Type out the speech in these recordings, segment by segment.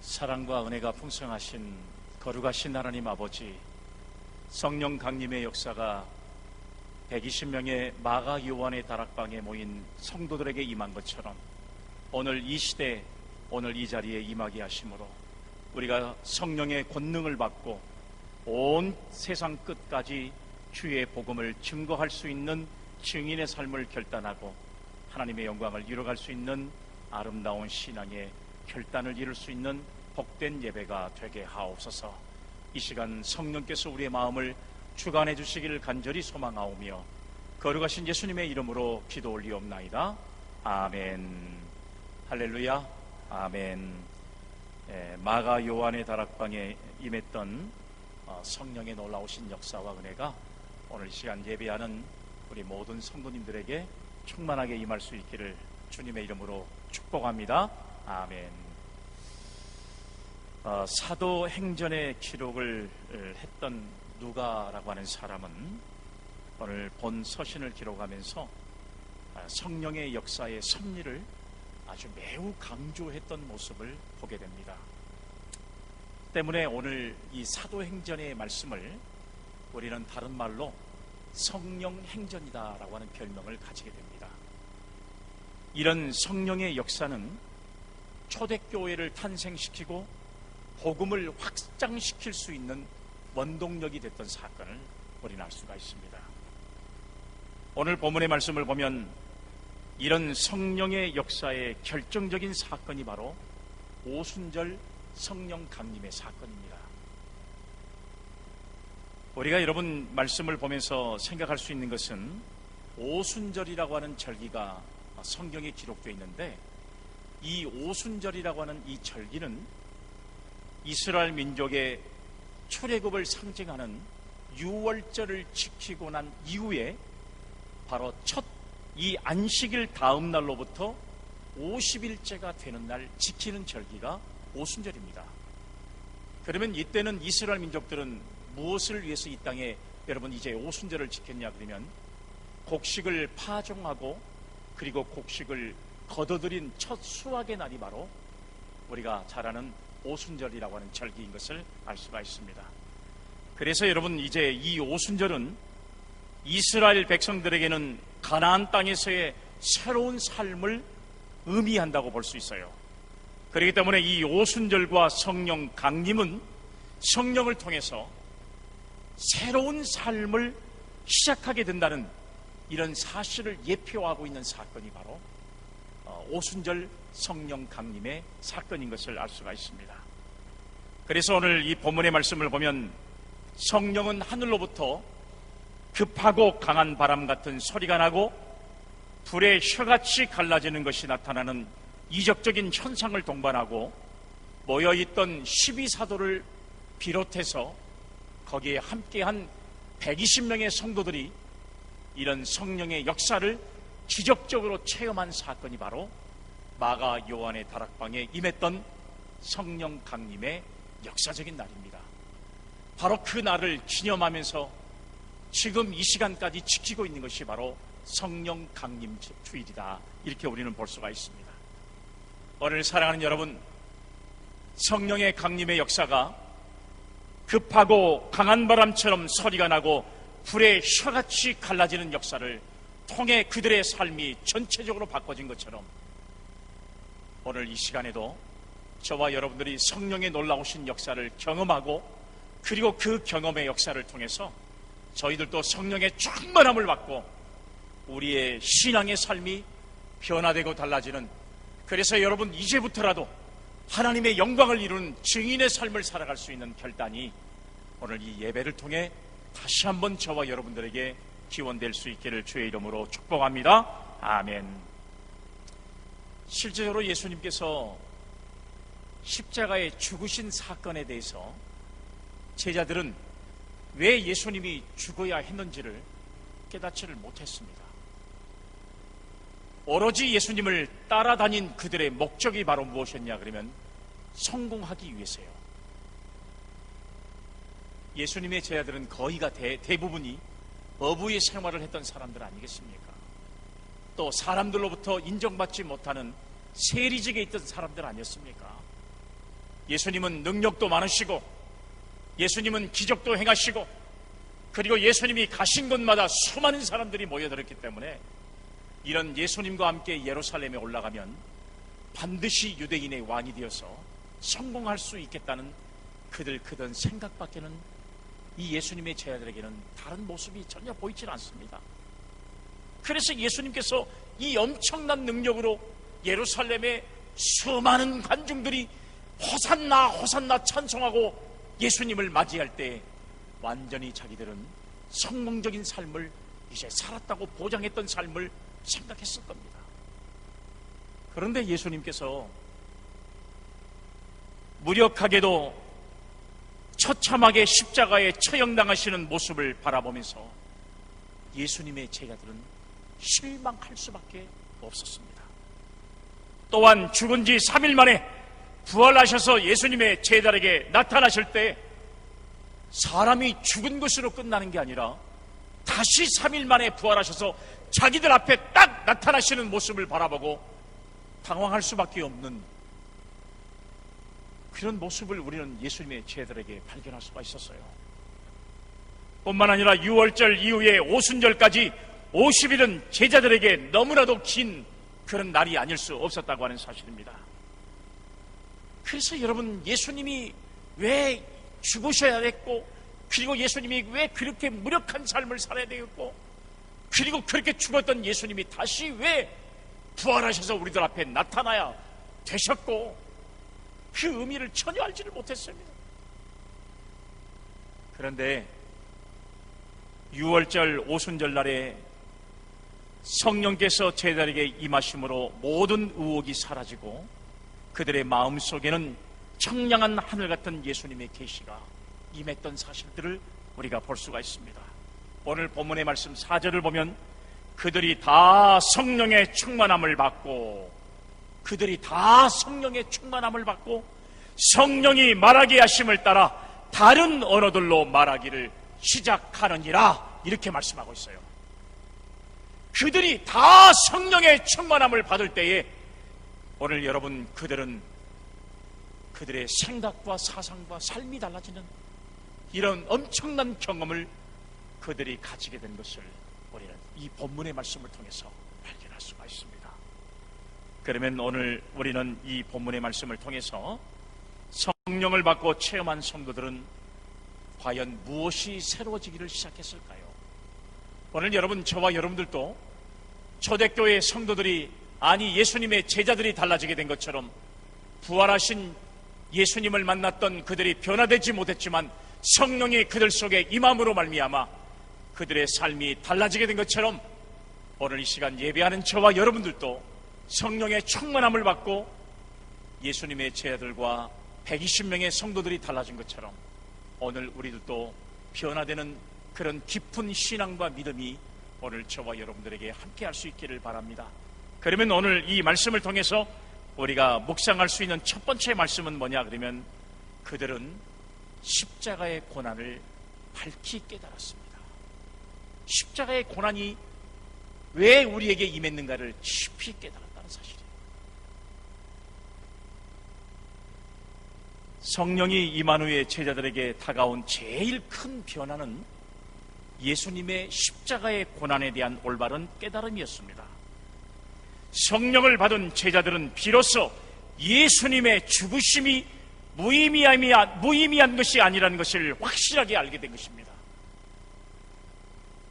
사랑과 은혜가 풍성하신 거룩하신 하나님 아버지, 성령 강림의 역사가 120명의 마가 요한의 다락방에 모인 성도들에게 임한 것처럼 오늘 이 시대, 오늘 이 자리에 임하게 하심으로 우리가 성령의 권능을 받고 온 세상 끝까지 주의 복음을 증거할 수 있는 증인의 삶을 결단하고 하나님의 영광을 이뤄갈 수 있는 아름다운 신앙의 결단을 이룰 수 있는 복된 예배가 되게 하옵소서. 이 시간 성령께서 우리의 마음을 주관해 주시기를 간절히 소망하오며 거룩하신 예수님의 이름으로 기도 올리옵나이다. 아멘. 할렐루야. 아멘. 마가 요한의 다락방에 임했던 성령의 놀라우신 역사와 은혜가 오늘 이 시간 예배하는 우리 모든 성도님들에게 충만하게 임할 수 있기를 주님의 이름으로 축복합니다. 아멘. 사도행전의 기록을 했던 누가라고 하는 사람은 오늘 본 서신을 기록하면서 성령의 역사의 섭리를 아주 매우 강조했던 모습을 보게 됩니다. 때문에 오늘 이 사도행전의 말씀을 우리는 다른 말로 성령행전이다라고 하는 별명을 가지게 됩니다. 이런 성령의 역사는 초대교회를 탄생시키고 복음을 확장시킬 수 있는 원동력이 됐던 사건을 우리는 알 수가 있습니다. 오늘 본문의 말씀을 보면 이런 성령의 역사의 결정적인 사건이 바로 오순절 성령 강림의 사건입니다. 우리가 여러분 말씀을 보면서 생각할 수 있는 것은 오순절이라고 하는 절기가 성경에 기록되어 있는데, 이 오순절이라고 하는 이 절기는 이스라엘 민족의 출애굽을 상징하는 유월절을 지키고 난 이후에 바로 첫 이 안식일 다음 날로부터 50일째가 되는 날 지키는 절기가 오순절입니다. 그러면 이때는 이스라엘 민족들은 무엇을 위해서 이 땅에 여러분 이제 오순절을 지켰냐 그러면 곡식을 파종하고 그리고 곡식을 거둬들인 첫 수확의 날이 바로 우리가 잘 아는 오순절이라고 하는 절기인 것을 알 수가 있습니다. 그래서 여러분 이제 이 오순절은 이스라엘 백성들에게는 가나안 땅에서의 새로운 삶을 의미한다고 볼 수 있어요. 그렇기 때문에 이 오순절과 성령 강림은 성령을 통해서 새로운 삶을 시작하게 된다는 이런 사실을 예표하고 있는 사건이 바로 오순절 성령 강림의 사건인 것을 알 수가 있습니다. 그래서 오늘 이 본문의 말씀을 보면 성령은 하늘로부터 급하고 강한 바람 같은 소리가 나고 불의 혀같이 갈라지는 것이 나타나는 이적적인 현상을 동반하고 모여있던 12사도를 비롯해서 거기에 함께한 120명의 성도들이 이런 성령의 역사를 기적적으로 체험한 사건이 바로 마가 요한의 다락방에 임했던 성령 강림의 역사적인 날입니다. 바로 그 날을 기념하면서 지금 이 시간까지 지키고 있는 것이 바로 성령 강림 주일이다, 이렇게 우리는 볼 수가 있습니다. 오늘 사랑하는 여러분, 성령의 강림의 역사가 급하고 강한 바람처럼 소리가 나고 불의 혀같이 갈라지는 역사를 통해 그들의 삶이 전체적으로 바꿔진 것처럼 오늘 이 시간에도 저와 여러분들이 성령의 놀라우신 역사를 경험하고 그리고 그 경험의 역사를 통해서 저희들도 성령의 충만함을 받고 우리의 신앙의 삶이 변화되고 달라지는, 그래서 여러분 이제부터라도 하나님의 영광을 이루는 증인의 삶을 살아갈 수 있는 결단이 오늘 이 예배를 통해 다시 한번 저와 여러분들에게 기원될 수 있기를 주의 이름으로 축복합니다. 아멘. 실제로 예수님께서 십자가에 죽으신 사건에 대해서 제자들은 왜 예수님이 죽어야 했는지를 깨닫지를 못했습니다. 오로지 예수님을 따라다닌 그들의 목적이 바로 무엇이었냐 그러면 성공하기 위해서요. 예수님의 제자들은 거의가 대부분이 어부의 생활을 했던 사람들 아니겠습니까? 또 사람들로부터 인정받지 못하는 세리직에 있던 사람들 아니었습니까? 예수님은 능력도 많으시고 예수님은 기적도 행하시고 그리고 예수님이 가신 곳마다 수많은 사람들이 모여들었기 때문에 이런 예수님과 함께 예루살렘에 올라가면 반드시 유대인의 왕이 되어서 성공할 수 있겠다는 그들 생각밖에는 이 예수님의 제자들에게는 다른 모습이 전혀 보이질 않습니다. 그래서 예수님께서 이 엄청난 능력으로 예루살렘의 수많은 관중들이 호산나 호산나 찬송하고 예수님을 맞이할 때 완전히 자기들은 성공적인 삶을 이제 살았다고 보장했던 삶을 생각했을 겁니다. 그런데 예수님께서 무력하게도 처참하게 십자가에 처형당하시는 모습을 바라보면서 예수님의 제자들은 실망할 수밖에 없었습니다. 또한 죽은 지 3일 만에 부활하셔서 예수님의 제자들에게 나타나실 때 사람이 죽은 것으로 끝나는 게 아니라 다시 3일 만에 부활하셔서 자기들 앞에 딱 나타나시는 모습을 바라보고 당황할 수밖에 없는 그런 모습을 우리는 예수님의 제자들에게 발견할 수가 있었어요. 뿐만 아니라 6월절 이후에 오순절까지 50일은 제자들에게 너무나도 긴 그런 날이 아닐 수 없었다고 하는 사실입니다. 그래서 여러분, 예수님이 왜 죽으셔야 됐고, 그리고 예수님이 왜 그렇게 무력한 삶을 살아야 되겠고, 그리고 그렇게 죽었던 예수님이 다시 왜 부활하셔서 우리들 앞에 나타나야 되셨고, 그 의미를 전혀 알지를 못했습니다. 그런데 6월절 오순절 날에 성령께서 제자들에게 임하심으로 모든 의혹이 사라지고 그들의 마음속에는 청량한 하늘 같은 예수님의 계시가 임했던 사실들을 우리가 볼 수가 있습니다. 오늘 본문의 말씀 4절을 보면 그들이 다 성령의 충만함을 받고 성령이 말하게 하심을 따라 다른 언어들로 말하기를 시작하느니라, 이렇게 말씀하고 있어요. 그들이 다 성령의 충만함을 받을 때에 오늘 여러분, 그들은 그들의 생각과 사상과 삶이 달라지는 이런 엄청난 경험을 그들이 가지게 된 것을 우리는 이 본문의 말씀을 통해서 발견할 수가 있습니다. 그러면 오늘 우리는 이 본문의 말씀을 통해서 성령을 받고 체험한 성도들은 과연 무엇이 새로워지기를 시작했을까요? 오늘 여러분, 저와 여러분들도 초대교회 성도들이, 아니 예수님의 제자들이 달라지게 된 것처럼 부활하신 예수님을 만났던 그들이 변화되지 못했지만 성령이 그들 속에 임함으로 말미암아 그들의 삶이 달라지게 된 것처럼 오늘 이 시간 예배하는 저와 여러분들도 성령의 충만함을 받고 예수님의 제자들과 120명의 성도들이 달라진 것처럼 오늘 우리들도 변화되는 그런 깊은 신앙과 믿음이 오늘 저와 여러분들에게 함께 할 수 있기를 바랍니다. 그러면 오늘 이 말씀을 통해서 우리가 묵상할 수 있는 첫 번째 말씀은 뭐냐 그러면 그들은 십자가의 고난을 밝히 깨달았습니다. 십자가의 고난이 왜 우리에게 임했는가를 깊이 깨달았다는 사실이에요. 성령이 임한 후에 제자들에게 다가온 제일 큰 변화는 예수님의 십자가의 고난에 대한 올바른 깨달음이었습니다. 성령을 받은 제자들은 비로소 예수님의 죽으심이 무의미한 것이 아니라는 것을 확실하게 알게 된 것입니다.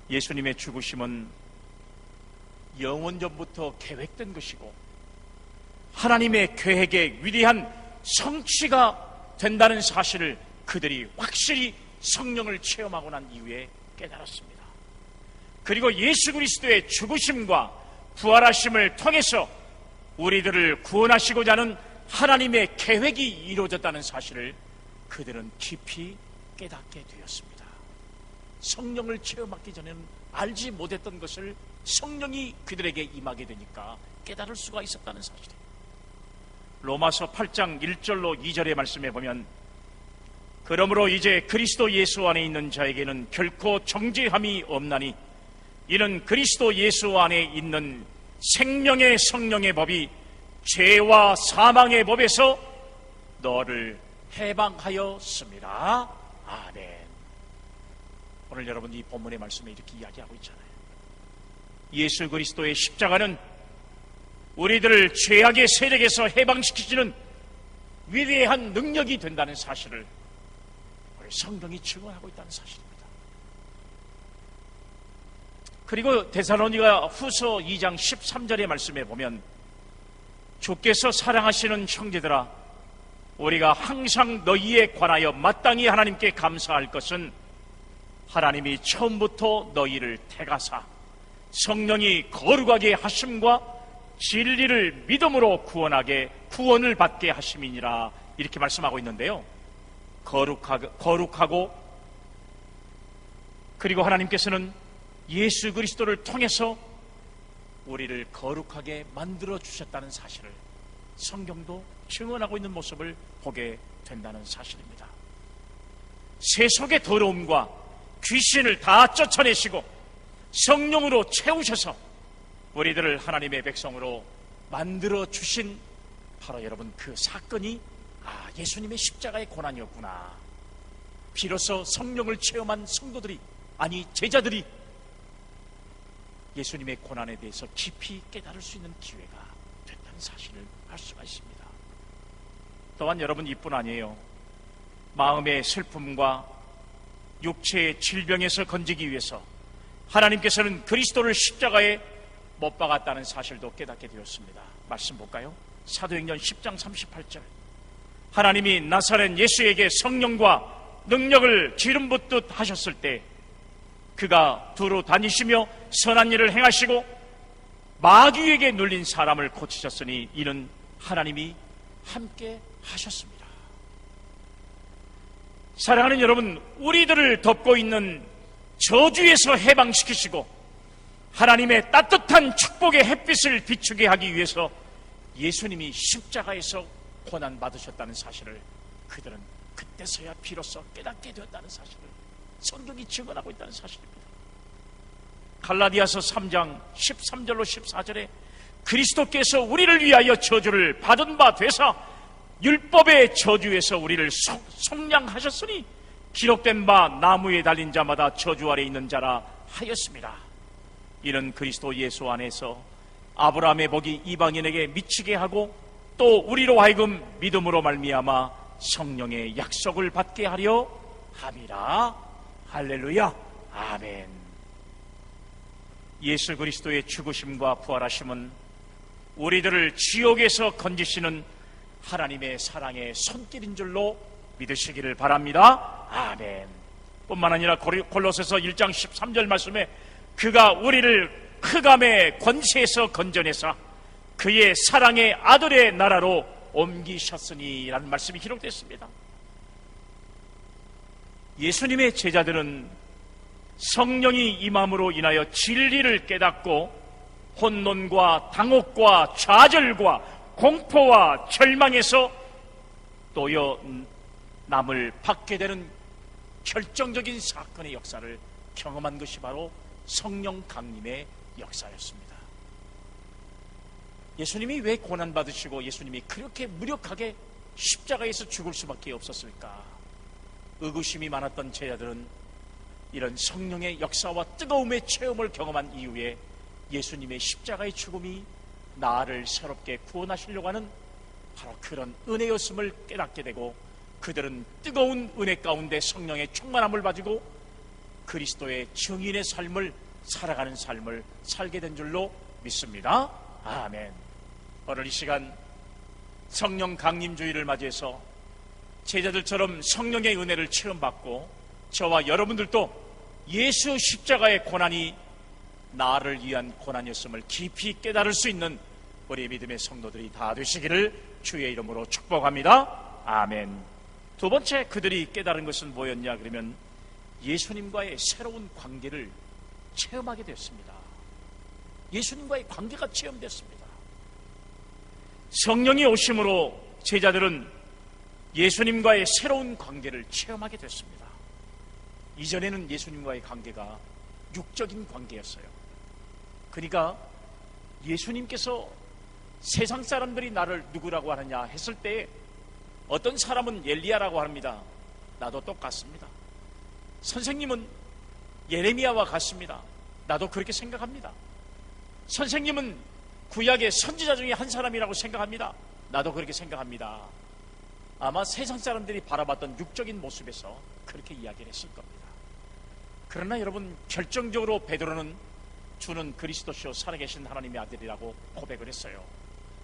예수님의 죽으심은 영원전부터 계획된 것이고 하나님의 계획의 위대한 성취가 된다는 사실을 그들이 확실히 성령을 체험하고 난 이후에 깨달았습니다. 그리고 예수 그리스도의 죽으심과 부활하심을 통해서 우리들을 구원하시고자 하는 하나님의 계획이 이루어졌다는 사실을 그들은 깊이 깨닫게 되었습니다. 성령을 체험하기 전에는 알지 못했던 것을 성령이 그들에게 임하게 되니까 깨달을 수가 있었다는 사실이에요. 로마서 8장 1절로 2절의 말씀에 보면 그러므로 이제 그리스도 예수 안에 있는 자에게는 결코 정죄함이 없나니 이는 그리스도 예수 안에 있는 생명의 성령의 법이 죄와 사망의 법에서 너를 해방하였습니다. 아멘. 오늘 여러분 이 본문의 말씀에 이렇게 이야기하고 있잖아요. 예수 그리스도의 십자가는 우리들을 죄악의 세력에서 해방시키시는 위대한 능력이 된다는 사실을 우리 성경이 증언하고 있다는 사실입니다. 그리고 데살로니가 후서 2장 13절의 말씀에 보면 주께서 사랑하시는 형제들아, 우리가 항상 너희에 관하여 마땅히 하나님께 감사할 것은 하나님이 처음부터 너희를 택하사 성령이 거룩하게 하심과 진리를 믿음으로 구원을 받게 하심이니라, 이렇게 말씀하고 있는데요. 거룩하고 그리고 하나님께서는 예수 그리스도를 통해서 우리를 거룩하게 만들어 주셨다는 사실을 성경도 증언하고 있는 모습을 보게 된다는 사실입니다. 세속의 더러움과 귀신을 다 쫓아내시고 성령으로 채우셔서 우리들을 하나님의 백성으로 만들어 주신 바로 여러분 그 사건이 예수님의 십자가의 고난이었구나. 비로소 성령을 체험한 성도들이, 아니 제자들이 예수님의 고난에 대해서 깊이 깨달을 수 있는 기회가 됐다는 사실을 알 수가 있습니다. 또한 여러분 이뿐 아니에요. 마음의 슬픔과 육체의 질병에서 건지기 위해서 하나님께서는 그리스도를 십자가에 못 박았다는 사실도 깨닫게 되었습니다. 말씀 볼까요? 사도행전 10장 38절. 하나님이 나사렛 예수에게 성령과 능력을 기름 붓듯 하셨을 때 그가 두루 다니시며 선한 일을 행하시고 마귀에게 눌린 사람을 고치셨으니 이는 하나님이 함께 하셨습니다. 사랑하는 여러분, 우리들을 덮고 있는 저주에서 해방시키시고 하나님의 따뜻한 축복의 햇빛을 비추게 하기 위해서 예수님이 십자가에서 고난받으셨다는 사실을 그들은 그때서야 비로소 깨닫게 되었다는 사실을 성경이 증언하고 있다는 사실입니다. 갈라디아서 3장 13절로 14절에 그리스도께서 우리를 위하여 저주를 받은 바 되사 율법의 저주에서 우리를 속량하셨으니 기록된 바 나무에 달린 자마다 저주 아래 있는 자라 하였습니다. 이는 그리스도 예수 안에서 아브라함의 복이 이방인에게 미치게 하고 또 우리로 하여금 믿음으로 말미암아 성령의 약속을 받게 하려 함이라. 할렐루야. 아멘. 예수 그리스도의 죽으심과 부활하심은 우리들을 지옥에서 건지시는 하나님의 사랑의 손길인 줄로 믿으시기를 바랍니다. 아멘. 뿐만 아니라 골로새서 1장 13절 말씀에 그가 우리를 흑암의 권세에서 건져내사 그의 사랑의 아들의 나라로 옮기셨으니 라는 말씀이 기록됐습니다. 예수님의 제자들은 성령이 임함으로 인하여 진리를 깨닫고 혼돈과 당혹과 좌절과 공포와 절망에서 놓여 남을 받게 되는 결정적인 사건의 역사를 경험한 것이 바로 성령 강림의 역사였습니다. 예수님이 왜 고난받으시고 예수님이 그렇게 무력하게 십자가에서 죽을 수밖에 없었을까? 의구심이 많았던 제자들은 이런 성령의 역사와 뜨거움의 체험을 경험한 이후에 예수님의 십자가의 죽음이 나를 새롭게 구원하시려고 하는 바로 그런 은혜였음을 깨닫게 되고 그들은 뜨거운 은혜 가운데 성령의 충만함을 가지고 그리스도의 증인의 삶을 살아가는 삶을 살게 된 줄로 믿습니다. 아멘. 오늘 이 시간 성령 강림주의를 맞이해서 제자들처럼 성령의 은혜를 체험받고 저와 여러분들도 예수 십자가의 고난이 나를 위한 고난이었음을 깊이 깨달을 수 있는 우리 믿음의 성도들이 다 되시기를 주의 이름으로 축복합니다. 아멘. 두 번째 그들이 깨달은 것은 뭐였냐 그러면 예수님과의 새로운 관계를 체험하게 됐습니다. 예수님과의 관계가 체험됐습니다. 성령이 오심으로 제자들은 예수님과의 새로운 관계를 체험하게 됐습니다. 이전에는 예수님과의 관계가 육적인 관계였어요. 그러니까 예수님께서 세상 사람들이 나를 누구라고 하느냐 했을 때 어떤 사람은 엘리야라고 합니다. 나도 똑같습니다. 선생님은 예레미야와 같습니다. 나도 그렇게 생각합니다. 선생님은 구약의 선지자 중에 한 사람이라고 생각합니다. 나도 그렇게 생각합니다. 아마 세상 사람들이 바라봤던 육적인 모습에서 그렇게 이야기를 했을 겁니다. 그러나 여러분, 결정적으로 베드로는 주는 그리스도시요 살아계신 하나님의 아들이라고 고백을 했어요.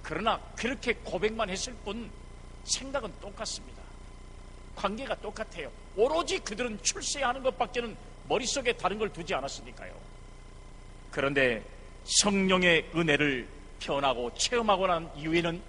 그러나 그렇게 고백만 했을 뿐 생각은 똑같습니다. 관계가 똑같아요. 오로지 그들은 출세하는 것밖에는 머릿속에 다른 걸 두지 않았으니까요. 그런데 성령의 은혜를 표현하고 체험하고 난 이후에는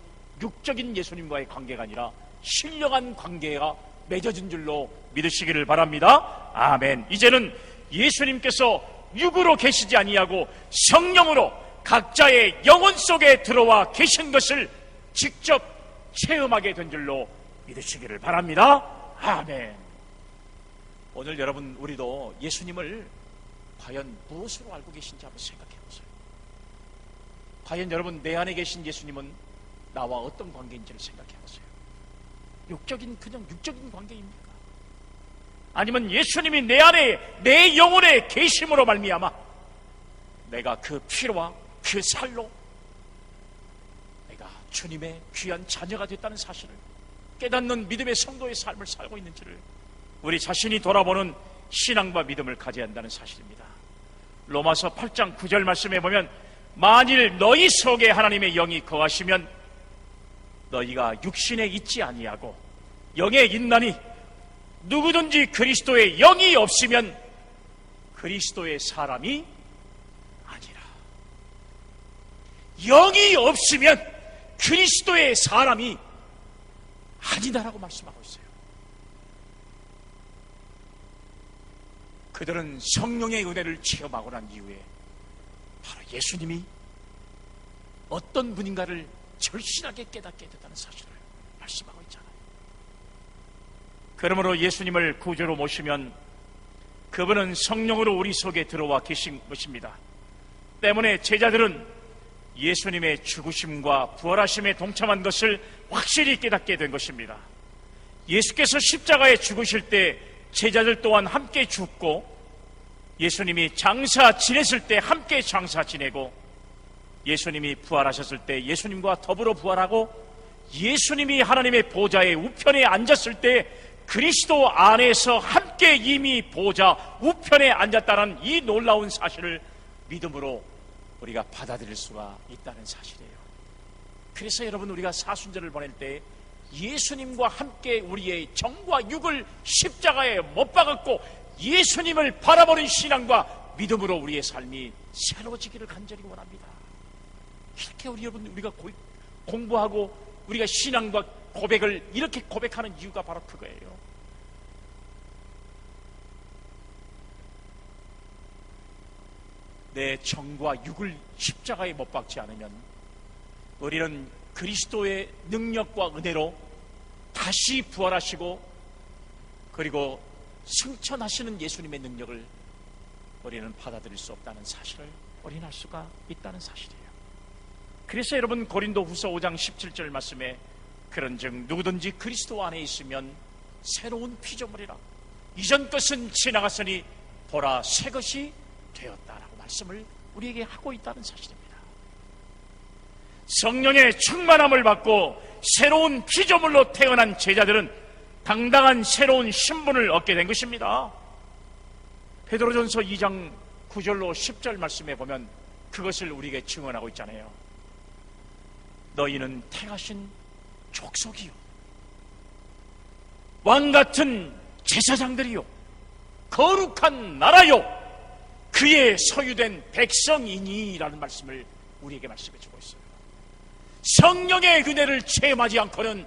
육적인 예수님과의 관계가 아니라 신령한 관계가 맺어진 줄로 믿으시기를 바랍니다. 아멘. 이제는 예수님께서 육으로 계시지 아니하고 성령으로 각자의 영혼 속에 들어와 계신 것을 직접 체험하게 된 줄로 믿으시기를 바랍니다. 아멘. 오늘 여러분, 우리도 예수님을 과연 무엇으로 알고 계신지 한번 생각해 보세요. 과연 여러분, 내 안에 계신 예수님은 나와 어떤 관계인지를 생각해 보세요. 그냥 육적인 관계입니까? 아니면 예수님이 내 안에, 내 영혼에 계심으로 말미암아 내가 그 피로와 그 살로 내가 주님의 귀한 자녀가 됐다는 사실을 깨닫는 믿음의 성도의 삶을 살고 있는지를 우리 자신이 돌아보는 신앙과 믿음을 가져야 한다는 사실입니다. 로마서 8장 9절 말씀에 보면, 만일 너희 속에 하나님의 영이 거하시면 너희가 육신에 있지 아니하고 영에 있나니 누구든지 그리스도의 영이 없으면 그리스도의 사람이 아니라. 영이 없으면 그리스도의 사람이 아니다라고 말씀하고 있어요. 그들은 성령의 은혜를 체험하고 난 이후에 바로 예수님이 어떤 분인가를 절실하게 깨닫게 됐다는 사실을 말씀하고 있잖아요. 그러므로 예수님을 구주로 모시면 그분은 성령으로 우리 속에 들어와 계신 것입니다. 때문에 제자들은 예수님의 죽으심과 부활하심에 동참한 것을 확실히 깨닫게 된 것입니다. 예수께서 십자가에 죽으실 때 제자들 또한 함께 죽고, 예수님이 장사 지냈을 때 함께 장사 지내고, 예수님이 부활하셨을 때 예수님과 더불어 부활하고, 예수님이 하나님의 보좌의 우편에 앉았을 때 그리스도 안에서 함께 이미 보좌 우편에 앉았다는 이 놀라운 사실을 믿음으로 우리가 받아들일 수가 있다는 사실이에요. 그래서 여러분, 우리가 사순절을 보낼 때 예수님과 함께 우리의 정과 육을 십자가에 못 박았고 예수님을 바라보는 신앙과 믿음으로 우리의 삶이 새로워지기를 간절히 원합니다. 이렇게 우리가 공부하고 우리가 신앙과 고백을 이렇게 고백하는 이유가 바로 그거예요. 내 정과 육을 십자가에 못 박지 않으면 우리는 그리스도의 능력과 은혜로 다시 부활하시고 그리고 승천하시는 예수님의 능력을 우리는 받아들일 수 없다는 사실을 우리는 알 수가 있다는 사실이에요. 그래서 여러분, 고린도후서 5장 17절 말씀에 그런즉 누구든지 그리스도 안에 있으면 새로운 피조물이라, 이전 것은 지나갔으니 보라 새 것이 되었다라고 말씀을 우리에게 하고 있다는 사실입니다. 성령의 충만함을 받고 새로운 피조물로 태어난 제자들은 당당한 새로운 신분을 얻게 된 것입니다. 베드로전서 2장 9절로 10절 말씀에 보면 그것을 우리에게 증언하고 있잖아요. 너희는 택하신 족속이요, 왕같은 제사장들이요, 거룩한 나라요, 그의 소유된 백성이니라는 말씀을 우리에게 말씀해주고 있어요. 성령의 은혜를 체험하지 않고는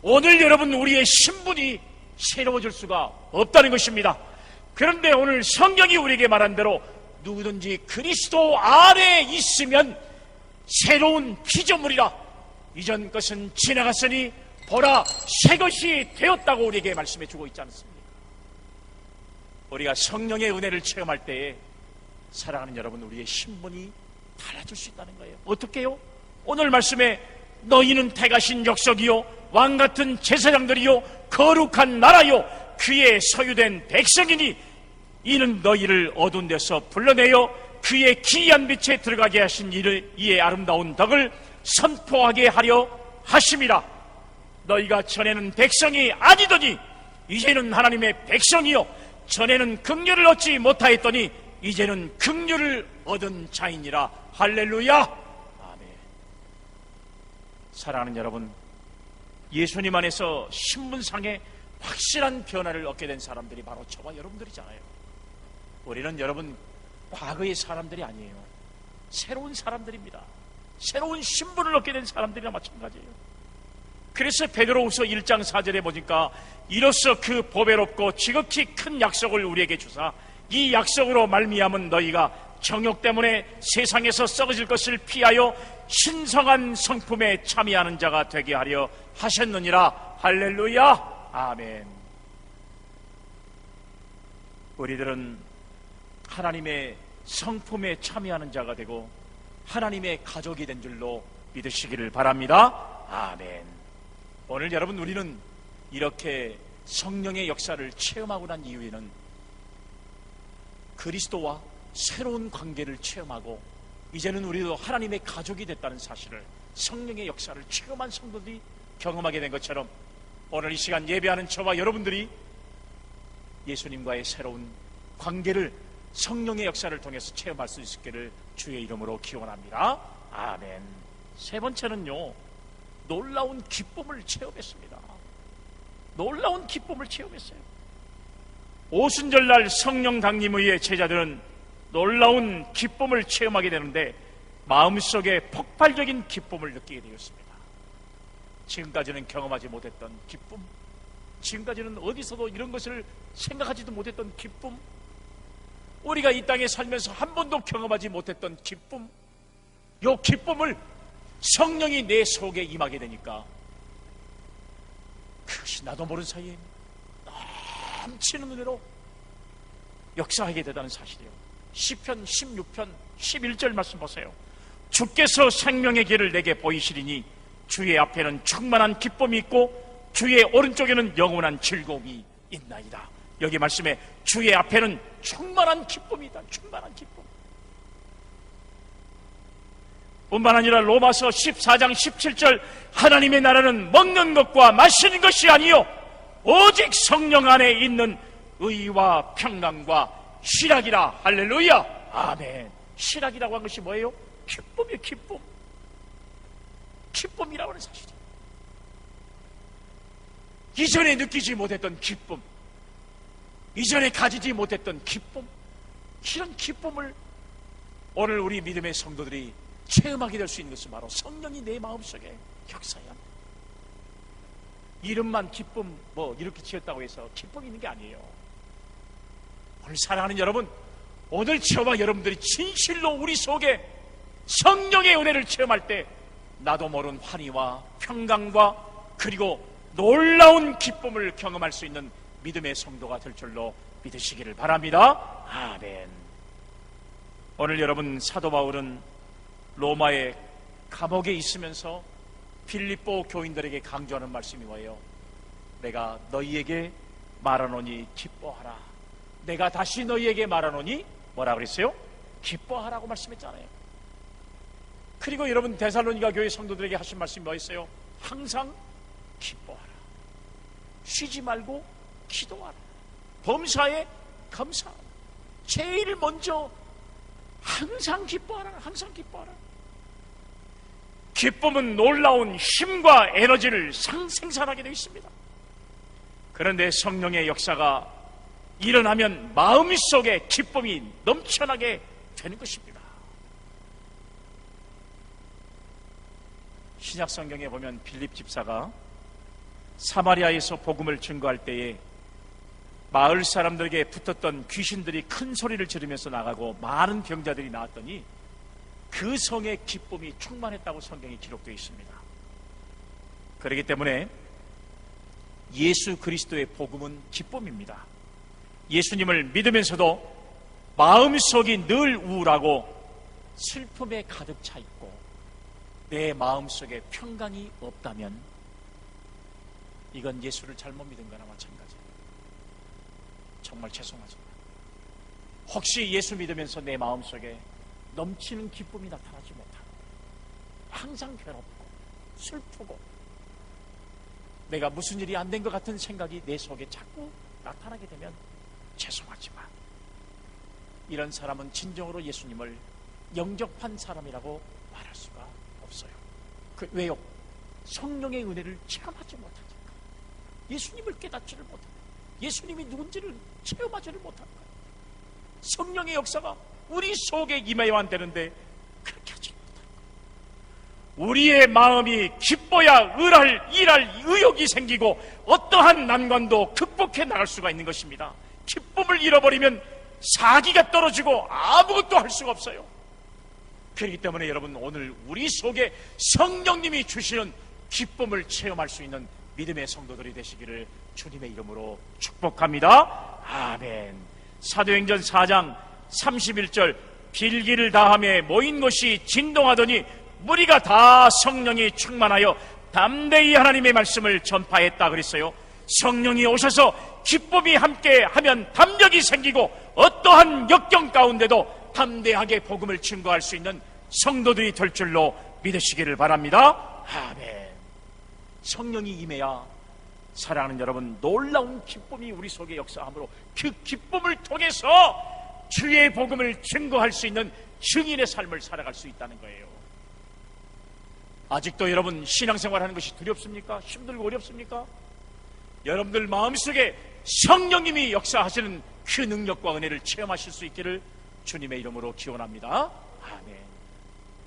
오늘 여러분, 우리의 신분이 새로워질 수가 없다는 것입니다. 그런데 오늘 성경이 우리에게 말한 대로 누구든지 그리스도 안에 있으면 새로운 피조물이라, 이전 것은 지나갔으니 보라 새 것이 되었다고 우리에게 말씀해 주고 있지 않습니까? 우리가 성령의 은혜를 체험할 때에 사랑하는 여러분, 우리의 신분이 달라질 수 있다는 거예요. 어떻게 해요? 오늘 말씀에 너희는 택하신 역석이요 왕같은 제사장들이요 거룩한 나라요 그의 소유된 백성이니 이는 너희를 어두운 데서 불러내어 그의 기이한 빛에 들어가게 하신 이의 아름다운 덕을 선포하게 하려 하심이라. 너희가 전에는 백성이 아니더니 이제는 하나님의 백성이요 전에는 긍휼을 얻지 못하였더니 이제는 긍휼을 얻은 자이니라. 할렐루야. 아멘. 사랑하는 여러분, 예수님 안에서 신분상의 확실한 변화를 얻게 된 사람들이 바로 저와 여러분들이잖아요. 우리는 여러분 과거의 사람들이 아니에요. 새로운 사람들입니다. 새로운 신분을 얻게 된 사람들이나 마찬가지예요. 그래서 베드로후서 1장 4절에 보니까 이로써 그 보배롭고 지극히 큰 약속을 우리에게 주사 이 약속으로 말미암은 너희가 정욕 때문에 세상에서 썩어질 것을 피하여 신성한 성품에 참여하는 자가 되게 하려 하셨느니라. 할렐루야. 아멘. 우리들은 하나님의 성품에 참여하는 자가 되고 하나님의 가족이 된 줄로 믿으시기를 바랍니다. 아멘. 오늘 여러분, 우리는 이렇게 성령의 역사를 체험하고 난 이후에는 그리스도와 새로운 관계를 체험하고 이제는 우리도 하나님의 가족이 됐다는 사실을, 성령의 역사를 체험한 성도들이 경험하게 된 것처럼 오늘 이 시간 예배하는 저와 여러분들이 예수님과의 새로운 관계를 성령의 역사를 통해서 체험할 수 있기를 주의 이름으로 기원합니다. 아멘. 세 번째는요, 놀라운 기쁨을 체험했습니다. 놀라운 기쁨을 체험했어요. 오순절날 성령 강림의 제자들은 놀라운 기쁨을 체험하게 되는데 마음속에 폭발적인 기쁨을 느끼게 되었습니다. 지금까지는 경험하지 못했던 기쁨, 지금까지는 어디서도 이런 것을 생각하지도 못했던 기쁨, 우리가 이 땅에 살면서 한 번도 경험하지 못했던 기쁨, 이 기쁨을 성령이 내 속에 임하게 되니까 그것이 나도 모르는 사이에 넘치는 은혜로 역사하게 되다는 사실이에요. 시편 16편 11절 말씀 보세요. 주께서 생명의 길을 내게 보이시리니 주의 앞에는 충만한 기쁨이 있고 주의 오른쪽에는 영원한 즐거움이 있나이다. 여기 말씀에 주의 앞에는 충만한 기쁨이다. 충만한 기쁨. 뿐만 아니라 로마서 14장 17절 하나님의 나라는 먹는 것과 마시는 것이 아니요 오직 성령 안에 있는 의와 평강과 희락이라. 할렐루야. 아멘. 희락이라고 한 것이 뭐예요? 기쁨이에요. 기쁨. 기쁨이라고 하는 사실이에요. 이전에 느끼지 못했던 기쁨, 이전에 가지지 못했던 기쁨, 이런 기쁨을 오늘 우리 믿음의 성도들이 체험하게 될 수 있는 것은 바로 성령이 내 마음속에 역사해야 합니다. 이름만 기쁨 이렇게 지었다고 해서 기쁨이 있는 게 아니에요. 오늘 사랑하는 여러분, 오늘 저와 여러분들이 진실로 우리 속에 성령의 은혜를 체험할 때 나도 모르는 환희와 평강과 그리고 놀라운 기쁨을 경험할 수 있는 믿음의 성도가 될 줄로 믿으시기를 바랍니다. 아멘. 오늘 여러분, 사도 바울은 로마의 감옥에 있으면서 빌립보 교인들에게 강조하는 말씀이 뭐예요? 내가 너희에게 말하노니 기뻐하라. 내가 다시 너희에게 말하노니 뭐라 그랬어요? 기뻐하라고 말씀했잖아요. 그리고 여러분, 데살로니가 교회 성도들에게 하신 말씀이 뭐였어요? 항상 기뻐하라. 쉬지 말고 기도하라. 범사에 감사하라. 제일 먼저 항상 기뻐하라. 항상 기뻐하라. 기쁨은 놀라운 힘과 에너지를 생산하게 되어 있습니다. 그런데 성령의 역사가 일어나면 마음속에 기쁨이 넘쳐나게 되는 것입니다. 신약 성경에 보면 빌립 집사가 사마리아에서 복음을 증거할 때에 마을 사람들에게 붙었던 귀신들이 큰 소리를 지르면서 나가고 많은 병자들이 나왔더니 그 성에 기쁨이 충만했다고 성경에 기록되어 있습니다. 그렇기 때문에 예수 그리스도의 복음은 기쁨입니다. 예수님을 믿으면서도 마음속이 늘 우울하고 슬픔에 가득 차 있고 내 마음속에 평강이 없다면 이건 예수를 잘못 믿은 거나 마찬가지예요. 정말 죄송하지만 혹시 예수 믿으면서 내 마음속에 넘치는 기쁨이 나타나지 못하고 항상 괴롭고 슬프고 내가 무슨 일이 안 된 것 같은 생각이 내 속에 자꾸 나타나게 되면 죄송하지만 이런 사람은 진정으로 예수님을 영접한 사람이라고 말할 수가 없어요. 왜요? 성령의 은혜를 체험하지 못하니까. 예수님을 깨닫지를 못하고 예수님이 누군지를 체험하지를 못한 거예요. 성령의 역사가 우리 속에 임해야만 되는데 그렇게 하지 못하는 거예요. 우리의 마음이 기뻐야 일할 의욕이 생기고 어떠한 난관도 극복해 나갈 수가 있는 것입니다. 기쁨을 잃어버리면 사기가 떨어지고 아무것도 할 수가 없어요. 그렇기 때문에 여러분, 오늘 우리 속에 성령님이 주시는 기쁨을 체험할 수 있는 믿음의 성도들이 되시기를 주님의 이름으로 축복합니다. 아멘. 사도행전 4장 31절, 빌기를 다하며 모인 곳이 진동하더니 무리가 다 성령이 충만하여 담대히 하나님의 말씀을 전파했다 그랬어요. 성령이 오셔서 기쁨이 함께하면 담력이 생기고 어떠한 역경 가운데도 담대하게 복음을 증거할 수 있는 성도들이 될 줄로 믿으시기를 바랍니다. 아멘. 성령이 임해야 사랑하는 여러분, 놀라운 기쁨이 우리 속에 역사하므로 그 기쁨을 통해서 주의 복음을 증거할 수 있는 증인의 삶을 살아갈 수 있다는 거예요. 아직도 여러분 신앙생활하는 것이 두렵습니까? 힘들고 어렵습니까? 여러분들 마음속에 성령님이 역사하시는 그 능력과 은혜를 체험하실 수 있기를 주님의 이름으로 기원합니다. 아멘.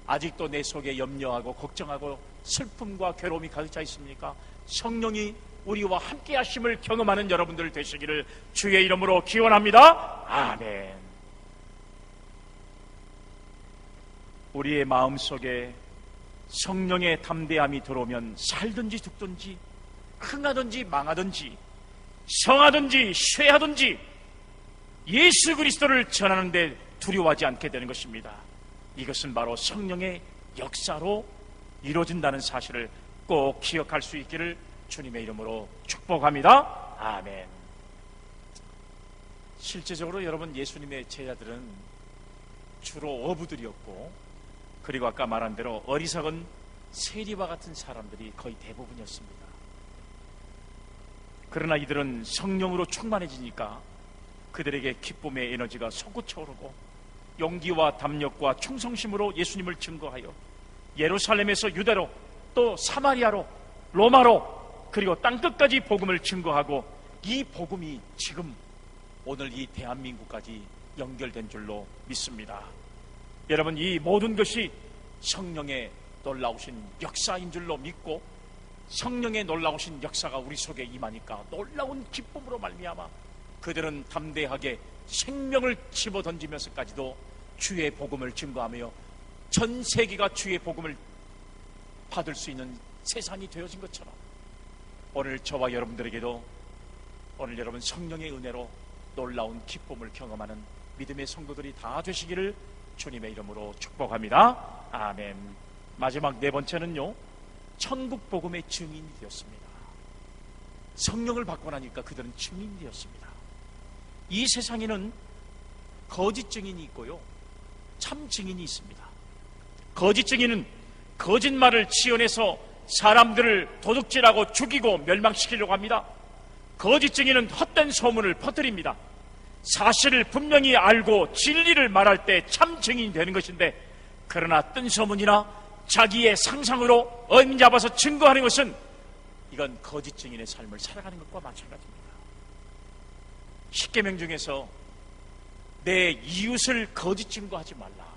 아직도 내 속에 염려하고 걱정하고 슬픔과 괴로움이 가득 차 있습니까? 성령이 우리와 함께 하심을 경험하는 여러분들 되시기를 주의 이름으로 기원합니다. 아멘. 우리의 마음속에 성령의 담대함이 들어오면 살든지 죽든지 흥하든지 망하든지 성하든지 쇠하든지 예수 그리스도를 전하는데 두려워하지 않게 되는 것입니다. 이것은 바로 성령의 역사로 이루어진다는 사실을 꼭 기억할 수 있기를 주님의 이름으로 축복합니다. 아멘. 실제적으로 여러분, 예수님의 제자들은 주로 어부들이었고, 그리고 아까 말한 대로 어리석은 세리와 같은 사람들이 거의 대부분이었습니다. 그러나 이들은 성령으로 충만해지니까 그들에게 기쁨의 에너지가 솟구쳐오르고 용기와 담력과 충성심으로 예수님을 증거하여 예루살렘에서 유대로, 또 사마리아로, 로마로, 그리고 땅끝까지 복음을 증거하고, 이 복음이 지금 오늘 이 대한민국까지 연결된 줄로 믿습니다. 여러분, 이 모든 것이 성령의 놀라우신 역사인 줄로 믿고, 성령의 놀라우신 역사가 우리 속에 임하니까 놀라운 기쁨으로 말미암아 그들은 담대하게 생명을 집어던지면서까지도 주의 복음을 증거하며 전 세계가 주의 복음을 받을 수 있는 세상이 되어진 것처럼, 오늘 저와 여러분들에게도 오늘 여러분 성령의 은혜로 놀라운 기쁨을 경험하는 믿음의 성도들이 다 되시기를 주님의 이름으로 축복합니다. 아멘. 마지막 네 번째는요, 천국 복음의 증인이 되었습니다. 성령을 받고 나니까 그들은 증인이 되었습니다. 이 세상에는 거짓 증인이 있고요, 참 증인이 있습니다. 거짓 증인은 거짓말을 지어내서 사람들을 도둑질하고 죽이고 멸망시키려고 합니다. 거짓 증인은 헛된 소문을 퍼뜨립니다. 사실을 분명히 알고 진리를 말할 때 참 증인이 되는 것인데, 그러나 뜬 소문이나 자기의 상상으로 어림잡아서 증거하는 것은 이건 거짓 증인의 삶을 살아가는 것과 마찬가지입니다. 십계명 중에서 내 이웃을 거짓 증거하지 말라.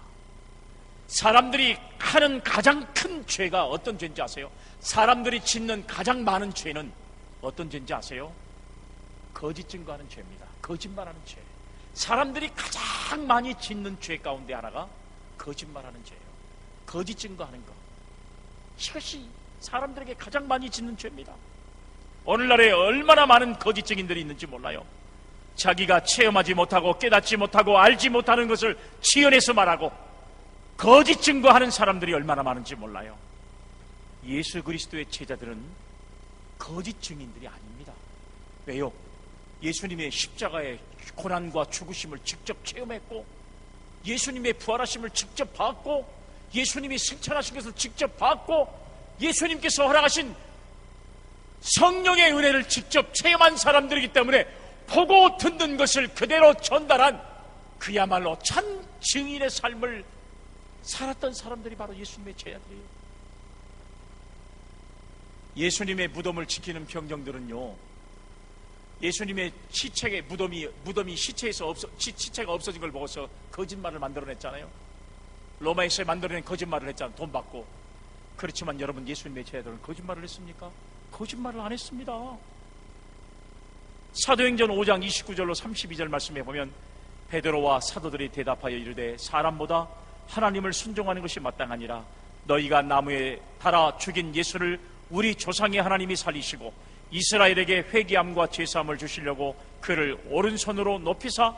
사람들이 하는 가장 큰 죄가 어떤 죄인지 아세요? 사람들이 짓는 가장 많은 죄는 어떤 죄인지 아세요? 거짓 증거하는 죄입니다. 거짓말하는 죄. 사람들이 가장 많이 짓는 죄 가운데 하나가 거짓말하는 죄예요. 거짓 증거하는 것. 이것이 사람들에게 가장 많이 짓는 죄입니다. 오늘날에 얼마나 많은 거짓 증인들이 있는지 몰라요. 자기가 체험하지 못하고 깨닫지 못하고 알지 못하는 것을 지어내서 말하고 거짓 증거하는 사람들이 얼마나 많은지 몰라요. 예수 그리스도의 제자들은 거짓 증인들이 아닙니다. 왜요? 예수님의 십자가의 고난과 죽으심을 직접 체험했고, 예수님의 부활하심을 직접 봤고, 예수님이 승천하신 것을 직접 봤고, 예수님께서 허락하신 성령의 은혜를 직접 체험한 사람들이기 때문에 보고 듣는 것을 그대로 전달한 그야말로 참 증인의 삶을 살았던 사람들이 바로 예수님의 제자들이에요. 예수님의 무덤을 지키는 병정들은요, 예수님의 시체의 무덤이 시체가 없어진 걸 보고서 거짓말을 만들어냈잖아요. 로마에서 만들어낸 거짓말을 했잖아요. 돈 받고. 그렇지만 여러분, 예수님의 제자들은 거짓말을 했습니까? 거짓말을 안 했습니다. 사도행전 5장 29절로 32절 말씀에 보면, 베드로와 사도들이 대답하여 이르되 사람보다 하나님을 순종하는 것이 마땅하니라. 너희가 나무에 달아 죽인 예수를 우리 조상의 하나님이 살리시고 이스라엘에게 회개함과 제사함을 주시려고 그를 오른손으로 높이사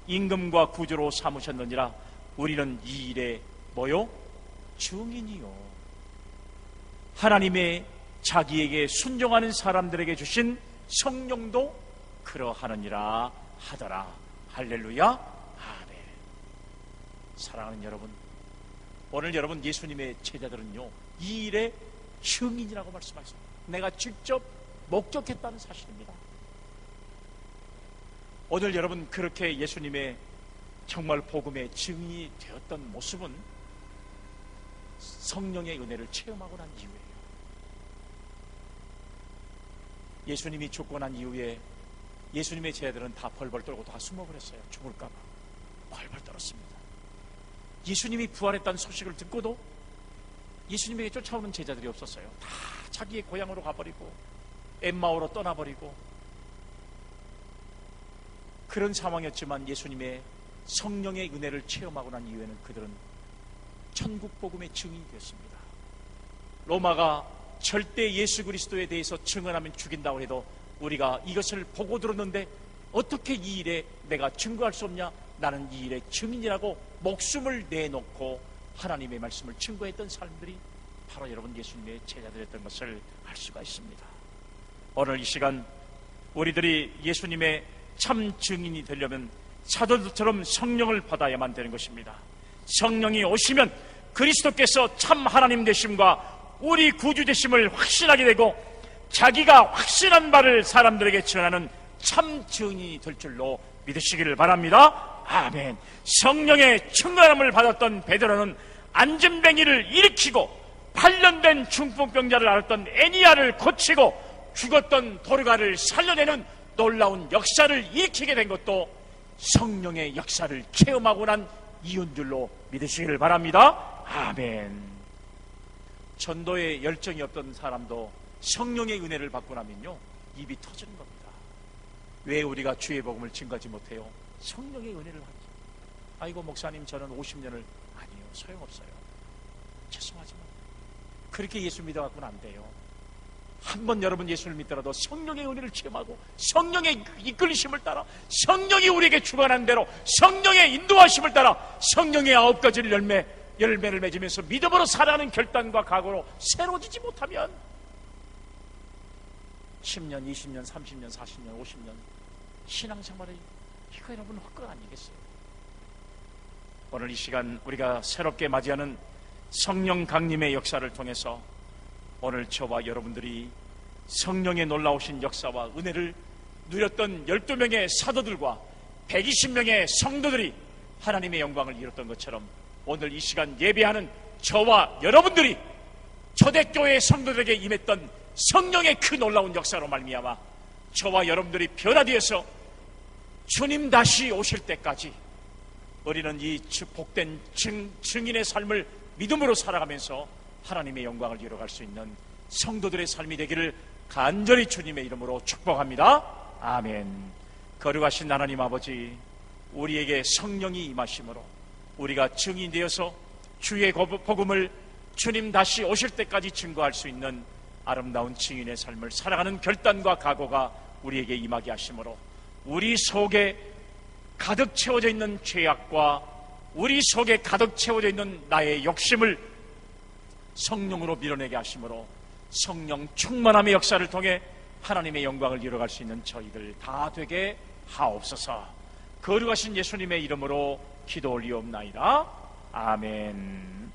임금과 구주로 삼으셨느니라. 우리는 이 일에 뭐요? 증인이요. 하나님의 자기에게 순종하는 사람들에게 주신 성령도 그러하느니라 하더라. 할렐루야. 아멘. 사랑하는 여러분, 오늘 여러분 예수님의 제자들은요, 이 일의 증인이라고 말씀하셨습니다. 내가 직접 목격했다는 사실입니다. 오늘 여러분 그렇게 예수님의 정말 복음의 증인이 되었던 모습은 성령의 은혜를 체험하고 난 이후에요. 예수님이 죽고 난 이후에 예수님의 제자들은 다 벌벌 떨고 다 숨어버렸어요. 죽을까봐 벌벌 떨었습니다. 예수님이 부활했다는 소식을 듣고도 예수님에게 쫓아오는 제자들이 없었어요. 다 자기의 고향으로 가버리고 엠마오로 떠나버리고 그런 상황이었지만, 예수님의 성령의 은혜를 체험하고 난 이후에는 그들은 천국 복음의 증인이 되었습니다. 로마가 절대 예수 그리스도에 대해서 증언하면 죽인다고 해도 우리가 이것을 보고 들었는데 어떻게 이 일에 내가 증거할 수 없냐? 나는 이 일의 증인이라고 목숨을 내놓고 하나님의 말씀을 증거했던 사람들이 바로 여러분 예수님의 제자들이었던 것을 알 수가 있습니다. 오늘 이 시간 우리들이 예수님의 참 증인이 되려면 사도들처럼 성령을 받아야만 되는 것입니다. 성령이 오시면 그리스도께서 참 하나님 되심과 우리 구주 되심을 확신하게 되고 자기가 확신한 바를 사람들에게 전하는 참 증인이 될 줄로 믿으시기를 바랍니다. 아멘. 성령의 충만함을 받았던 베드로는 안전뱅이를 일으키고 8년 된 중풍병자를 앓았던 애니야를 고치고 죽었던 도르가를 살려내는 놀라운 역사를 일으키게 된 것도 성령의 역사를 체험하고 난 이유인 줄로 믿으시기를 바랍니다. 아멘. 전도에 열정이 없던 사람도 성령의 은혜를 받고 나면요, 입이 터지는 겁니다. 왜 우리가 주의 복음을 증거하지 못해요? 성령의 은혜를 하죠. 아이고 목사님, 저는 50년을 아니요, 소용없어요. 죄송하지만 그렇게 예수 믿어갖고는 안 돼요. 한번 여러분 예수를 믿더라도 성령의 은혜를 체험하고 성령의 이끌리심을 따라, 성령이 우리에게 주관한 대로 성령의 인도하심을 따라 성령의 9가지 열매를 맺으면서 믿음으로 살아가는 결단과 각오로 새로워지지 못하면 10년, 20년, 30년, 40년, 50년 신앙생활이 이거 여러분 헛것 아니겠어요? 오늘 이 시간 우리가 새롭게 맞이하는 성령 강림의 역사를 통해서 오늘 저와 여러분들이 성령의 놀라우신 역사와 은혜를 누렸던 12명의 사도들과 120명의 성도들이 하나님의 영광을 이뤘던 것처럼 오늘 이 시간 예배하는 저와 여러분들이 초대교회의 성도들에게 임했던 성령의 그 놀라운 역사로 말미암아 저와 여러분들이 변화되어서 주님 다시 오실 때까지 우리는 이 복된 증인의 삶을 믿음으로 살아가면서 하나님의 영광을 이뤄갈 수 있는 성도들의 삶이 되기를 간절히 주님의 이름으로 축복합니다. 아멘. 거룩하신 하나님 아버지, 우리에게 성령이 임하심으로 우리가 증인 되어서 주의 복음을 주님 다시 오실 때까지 증거할 수 있는 아름다운 증인의 삶을 살아가는 결단과 각오가 우리에게 임하게 하심으로 우리 속에 가득 채워져 있는 죄악과 우리 속에 가득 채워져 있는 나의 욕심을 성령으로 밀어내게 하심으로 성령 충만함의 역사를 통해 하나님의 영광을 이뤄갈 수 있는 저희들 다 되게 하옵소서. 거룩하신 예수님의 이름으로 기도 올리옵나이다. 아멘.